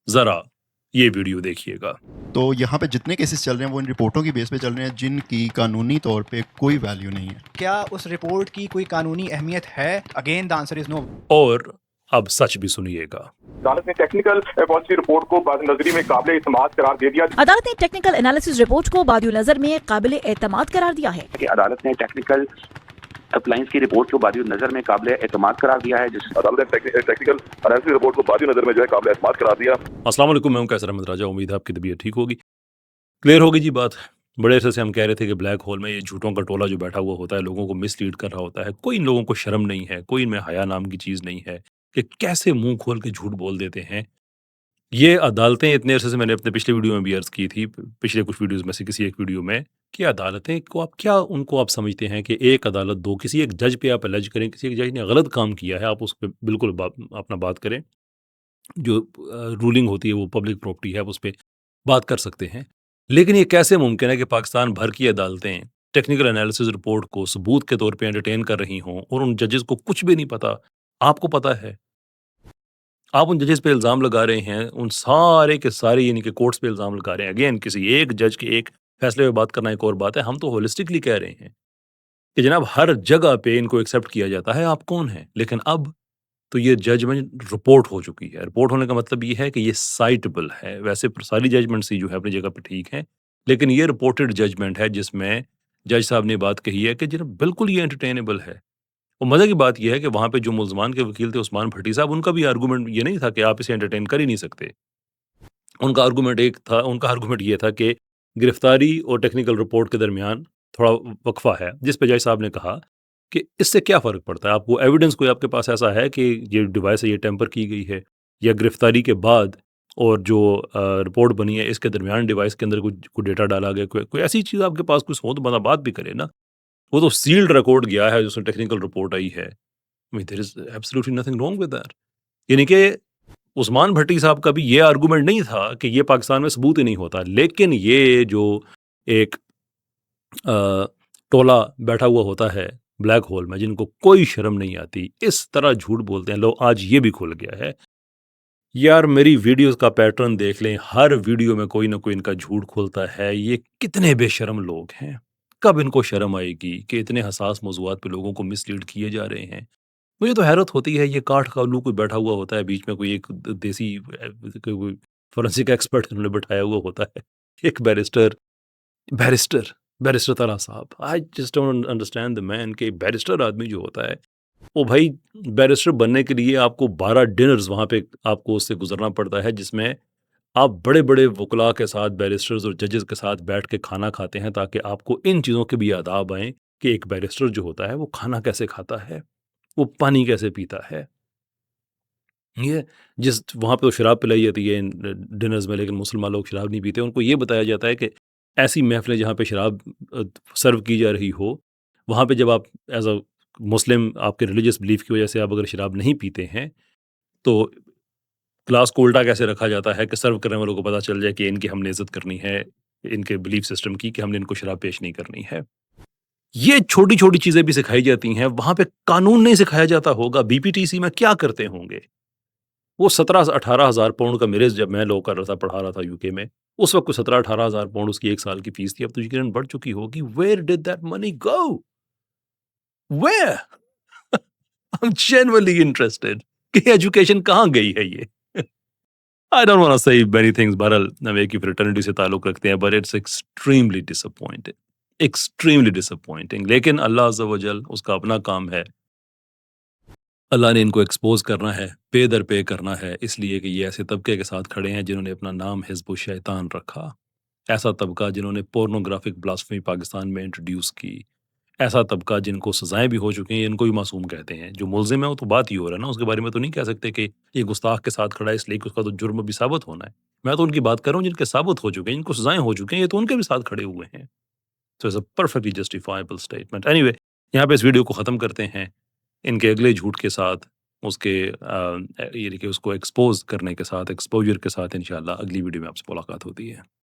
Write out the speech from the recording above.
ذرا یہ ویڈیو دیکھیے گا۔ تو یہاں پہ جتنے کیسز چل رہے ہیں وہ ان رپورٹوں کی بیس پہ چل رہے ہیں جن کی قانونی طور پہ کوئی ویلیو نہیں ہے۔ کیا اس رپورٹ کی کوئی قانونی اہمیت ہے؟ اگین دا آنسر از نو۔ اور اب سچ بھی سنیے گا۔ عدالت نے ٹیکنیکل پالیسی رپورٹ کو بعد نظری میں قابل اعتماد قرار دے دیا۔ عدالت نے ٹیکنیکل انالیسس رپورٹ کو بعد نظر میں قابل اعتماد قرار دیا ہے۔ کہ عدالت نے ٹیکنیکل اپلائنس کی رپورٹ کو بعد نظر میں قابل اعتماد قرار دیا ہے، جس عدالت نے ٹیکنیکل انالیسس رپورٹ کو بعد نظر میں جو ہے قابل اعتماد قرار دیا۔ السلام علیکم، میں ہوں کیسر احمد راجہ، امید ہے آپ کی طبیعت ٹھیک ہوگی۔ کلیئر ہوگی جی بات۔ بڑے عرصے سے ہم کہہ رہے تھے کہ بلیک ہول میں یہ جھوٹوں کا ٹولہ جو بیٹھا ہوا ہوتا ہے لوگوں کو مس لیڈ کر رہا ہوتا ہے، کوئی ان لوگوں کو شرم نہیں ہے، کوئی ان میں حیا نام کی چیز نہیں ہے کہ کیسے منہ کھول کے جھوٹ بول دیتے ہیں۔ یہ عدالتیں اتنے عرصے سے میں نے اپنے پچھلے ویڈیو میں بھی عرض کی تھی، پچھلے کچھ ویڈیوز میں سے کسی ایک ویڈیو میں، کہ عدالتیں کو آپ کیا ان کو آپ سمجھتے ہیں کہ ایک عدالت دو، کسی ایک جج پہ آپ الج کریں، کسی ایک جج نے غلط کام کیا ہے آپ اس پہ بالکل اپنا بات کریں، جو رولنگ ہوتی ہے وہ پبلک پراپرٹی ہے، آپ اس پہ بات کر سکتے ہیں۔ لیکن یہ کیسے ممکن ہے کہ پاکستان بھر کی عدالتیں ٹیکنیکل انالیسز رپورٹ کو ثبوت کے طور پہ انٹرٹین کر رہی ہوں اور ان ججز کو کچھ بھی نہیں پتا؟ آپ کو پتا ہے، آپ ان ججز پہ الزام لگا رہے ہیں، ان سارے کے سارے یعنی کہ کورٹس پہ الزام لگا رہے ہیں۔ اگین کسی ایک جج کے ایک فیصلے پہ بات کرنا ایک اور بات ہے، ہم تو ہولسٹکلی کہہ رہے ہیں کہ جناب ہر جگہ پہ ان کو ایکسیپٹ کیا جاتا ہے آپ کون ہیں، لیکن اب تو یہ ججمنٹ رپورٹ ہو چکی ہے۔ رپورٹ ہونے کا مطلب یہ ہے کہ یہ سائٹبل ہے۔ ویسے ساری ججمنٹس جو ہے اپنی جگہ پہ ٹھیک ہیں، لیکن یہ رپورٹڈ ججمنٹ ہے جس میں جج صاحب نے بات کہی ہے کہ جناب بالکل یہ انٹرٹینیبل ہے۔ اور مزے کی بات یہ ہے کہ وہاں پہ جو ملزمان کے وکیل تھے عثمان بھٹی صاحب، ان کا بھی آرگومنٹ یہ نہیں تھا کہ آپ اسے انٹرٹین کر ہی نہیں سکتے۔ ان کا آرگومنٹ یہ تھا کہ گرفتاری اور ٹیکنیکل رپورٹ کے درمیان تھوڑا وقفہ ہے، جس پہ جج صاحب نے کہا کہ اس سے کیا فرق پڑتا ہے، آپ کو ایویڈنس کوئی آپ کے پاس ایسا ہے کہ یہ ڈیوائس ہے یہ ٹیمپر کی گئی ہے، یا گرفتاری کے بعد اور جو رپورٹ بنی ہے اس کے درمیان ڈیوائس کے اندر کوئی ڈیٹا ڈالا گیا، کوئی ایسی چیز آپ کے پاس کچھ ہو تو بندہ بات بھی کرے نا۔ وہ تو سیلڈ ریکارڈ گیا ہے، جس میں ٹیکنیکل رپورٹ آئی ہے۔ there is absolutely nothing wrong with that۔ یعنی کہ عثمان بھٹی صاحب کا بھی یہ آرگومنٹ نہیں تھا کہ یہ پاکستان میں ثبوت ہی نہیں ہوتا، لیکن یہ جو ایک ٹولہ بیٹھا ہوا ہوتا ہے بلیک ہول میں، جن کو کوئی شرم نہیں آتی، اس طرح جھوٹ بولتے ہیں لوگ، آج یہ بھی کھل گیا ہے۔ یار میری ویڈیوز کا پیٹرن دیکھ لیں، ہر ویڈیو میں کوئی نہ کوئی ان کا جھوٹ کھلتا ہے۔ یہ کتنے بے شرم لوگ ہیں، کب ان کو شرم آئے گی کہ اتنے حساس موضوعات پہ لوگوں کو مس لیڈ کیے جا رہے ہیں۔ مجھے تو حیرت ہوتی ہے، یہ کاٹھ کا الو کوئی بیٹھا ہوا ہوتا ہے بیچ میں، کوئی ایک دیسی کوئی فورنسک ایکسپرٹ انہوں نے بٹھایا ہوا ہوتا ہے، ایک بیرسٹر طرح صاحب۔ I just don't understand the man کہ بیرسٹر آدمی جو ہوتا ہے وہ بھائی بیرسٹر بننے کے لیے آپ کو 12 ڈنرز وہاں پہ آپ کو اس سے گزرنا پڑتا ہے، جس میں آپ بڑے بڑے وکلاء کے ساتھ، بیرسٹرز اور ججز کے ساتھ بیٹھ کے کھانا کھاتے ہیں، تاکہ آپ کو ان چیزوں کے بھی آداب آئیں کہ ایک بیرسٹر جو ہوتا ہے وہ کھانا کیسے کھاتا ہے، وہ پانی کیسے پیتا ہے۔ یہ جس وہاں پہ تو شراب پلائی جاتی ہے ڈنرز میں، لیکن مسلمان لوگ شراب نہیں پیتے۔ ان کو یہ بتایا جاتا ہے کہ ایسی محفلیں جہاں پہ شراب سرو کی جا رہی ہو، وہاں پہ جب آپ ایز اے مسلم آپ کے ریلیجس بلیف کی وجہ سے آپ اگر شراب نہیں پیتے ہیں تو کلاس کو الٹا کیسے رکھا جاتا ہے کہ سرو کرنے والوں کو پتہ چل جائے کہ ان کی ہم نے عزت کرنی ہے، ان کے بلیف سسٹم کی، کہ ہم نے ان کو شراب پیش نہیں کرنی ہے۔ یہ چھوٹی چھوٹی چیزیں بھی سکھائی جاتی ہیں، وہاں پہ قانون نہیں سکھایا جاتا ہوگا۔ بی پی ٹی سی میں کیا کرتے ہوں گے وہ 17-18 ہزار پاؤنڈ کا، میرے جب میں لو کر رہا تھا، پڑھا رہا تھا یو کے میں، اس وقت کوئی 17-18 ہزار پاؤنڈ اس کی ایک سال کی فیس تھی، اب تو یقیناً بڑھ چکی ہوگی۔ Where did that money go? Where? I'm genuinely interested کہ ایجوکیشن کہاں گئی ہے یہ۔ I don't want to say many things، بہرحال ہم ایک ہی فریٹرنٹی سے تعلق رکھتے ہیں، but it's extremely disappointing۔ لیکن اللہ عز و جل، اس کا اپنا کام ہے، اللہ نے ان کو ایکسپوز کرنا ہے، پے در پے کرنا ہے، اس لیے کہ یہ ایسے طبقے کے ساتھ کھڑے ہیں جنہوں نے اپنا نام حزب الشیطان رکھا، ایسا طبقہ جنہوں نے پورنوگرافک بلاسفمی پاکستان میں انٹروڈیوس کی، ایسا طبقہ جن کو سزائیں بھی ہو چکی ہیں، ان کو بھی معصوم کہتے ہیں۔ جو ملزم ہے وہ تو بات ہی ہو رہا ہے نا، اس کے بارے میں تو نہیں کہہ سکتے کہ یہ گستاخ کے ساتھ کھڑا ہے اس لیے کہ اس کا تو جرم بھی ثابت ہونا ہے۔ میں تو ان کی بات کر رہا ہوں جن کے ثابت ہو چکے ہیں، جن کو سزائیں ہو چکے ہیں، یہ تو ان کے بھی ساتھ کھڑے ہوئے ہیں۔ So it's a perfectly justifiable statement۔ Anyway، یہاں پہ اس ویڈیو کو ختم کرتے ہیں ان کے اگلے جھوٹ کے ساتھ، اس کے یعنی کہ اس کو ایکسپوز کرنے کے ساتھ، ایکسپوجر کے ساتھ۔ انشاءاللہ اگلی ویڈیو میں آپ سے ملاقات ہوتی ہے۔